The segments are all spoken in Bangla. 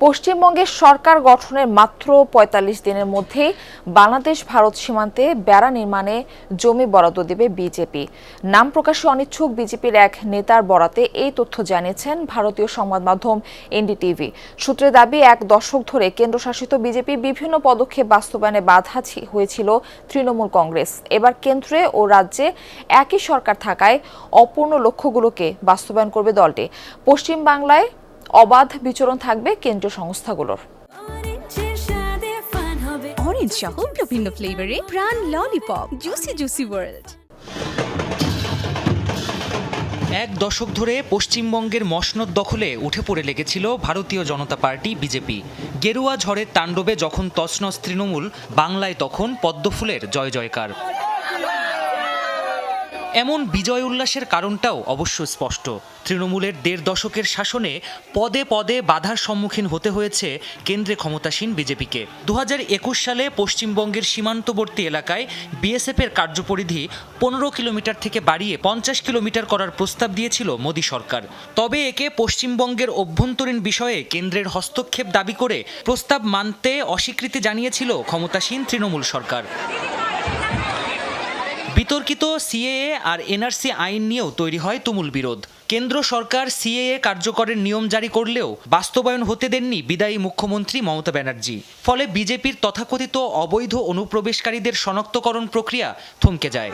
পশ্চিমবঙ্গের সরকার গঠনের মাত্র ৪৫ দিনের মধ্যেই বাংলাদেশ ভারত সীমান্তে বেড়া নির্মাণে জমি বরাদ্দ দেবে বিজেপি। নাম প্রকাশে অনিচ্ছুক বিজেপির এক নেতার বরাতে এই তথ্য জানিয়েছেন ভারতীয় সংবাদ মাধ্যম এনডিটিভি। সূত্রের দাবি, এক দশক ধরে কেন্দ্রশাসিত বিজেপি বিভিন্ন পদক্ষেপ বাস্তবায়নে বাধা হয়েছিল তৃণমূল কংগ্রেস। এবার কেন্দ্রে ও রাজ্যে একই সরকার থাকায় অপূর্ণ লক্ষ্যগুলোকে বাস্তবায়ন করবে দলটি। পশ্চিম বাংলায় অবাধ বিচরণ থাকবে কেন্দ্রীয় সংস্থাগুলোর। অরেঞ্জ সহ বিভিন্ন ফ্লেভারে প্রাণ ললিপপ, জুসি জুসি ওয়ার্ল্ড। এক দশক ধরে পশ্চিমবঙ্গের মসনদ দখলে উঠে পড়ে লেগেছিল ভারতীয় জনতা পার্টি বিজেপি। গেরুয়া ঝড়ের তাণ্ডবে যখন তছনছ তৃণমূল, বাংলায় তখন পদ্মফুলের জয় জয়কার। এমন বিজয় উল্লাসের কারণটাও অবশ্য স্পষ্ট। তৃণমূলের ১.৫ দশকের শাসনে পদে পদে বাধার সম্মুখীন হতে হয়েছে কেন্দ্রে ক্ষমতাসীন বিজেপিকে। ২০২১ সালে পশ্চিমবঙ্গের সীমান্তবর্তী এলাকায় বিএসএফের কার্যপরিধি ১৫ কিলোমিটার থেকে বাড়িয়ে ৫০ কিলোমিটার করার প্রস্তাব দিয়েছিল মোদী সরকার। তবে একে পশ্চিমবঙ্গের অভ্যন্তরীণ বিষয়ে কেন্দ্রের হস্তক্ষেপ দাবি করে প্রস্তাব মানতে অস্বীকৃতি জানিয়েছিল ক্ষমতাসীন তৃণমূল সরকার। বিতর্কিত সিএএ আর এনআরসি আইন নিয়েও তৈরি হয় তুমুল বিরোধ। কেন্দ্র সরকার সিএএ কার্যকরের নিয়ম জারি করলেও বাস্তবায়ন হতে দেননি বিদায়ী মুখ্যমন্ত্রী মমতা ব্যানার্জি। ফলে বিজেপির তথাকথিত অবৈধ অনুপ্রবেশকারীদের শনাক্তকরণ প্রক্রিয়া থমকে যায়।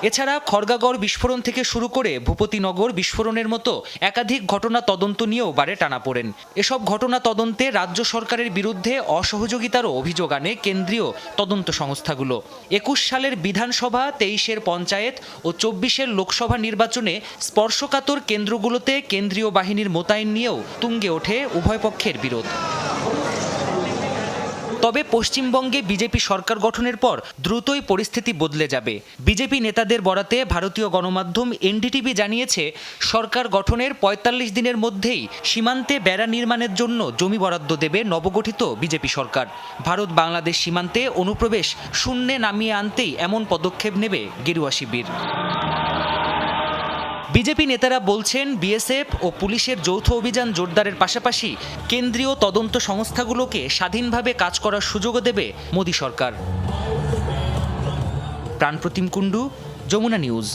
এছাড়া খড়গাগড় বিস্ফোরণ থেকে শুরু করে ভূপতিনগর বিস্ফোরণের মতো একাধিক ঘটনা তদন্ত নিয়েও বাড়ে টানাপোড়েন। এসব ঘটনা তদন্তে রাজ্য সরকারের বিরুদ্ধে অসহযোগিতারও অভিযোগ আনে কেন্দ্রীয় তদন্ত সংস্থাগুলো। ২১ সালের বিধানসভা, ২৩-এর পঞ্চায়েত ও ২৪-এর লোকসভা নির্বাচনে স্পর্শকাতর কেন্দ্রগুলোতে কেন্দ্রীয় বাহিনীর মোতায়েন নিয়েও তুঙ্গে ওঠে উভয় পক্ষের বিরোধ। তবে পশ্চিমবঙ্গে বিজেপি সরকার গঠনের পর দ্রুতই পরিস্থিতি বদলে যাবে। বিজেপি নেতাদের বরাতে ভারতীয় গণমাধ্যম এনডিটিভি জানিয়েছে, সরকার গঠনের ৪৫ দিনের মধ্যেই সীমান্তে বেড়া নির্মাণের জন্য জমি বরাদ্দ দেবে নবগঠিত বিজেপি সরকার। ভারত বাংলাদেশ সীমান্তে অনুপ্রবেশ শূন্যে নামিয়ে আনতেই এমন পদক্ষেপ নেবে গেরুয়া শিবির। বিজেপি নেতারা বলছেন, বিএসএফ ও পুলিশের যৌথ অভিযান জোরদারের পাশাপাশি কেন্দ্রীয় তদন্ত সংস্থাগুলোকে স্বাধীনভাবে কাজ করার সুযোগও দেবে মোদী সরকার। প্রাণপ্রতিম কুণ্ডু, যমুনা নিউজ।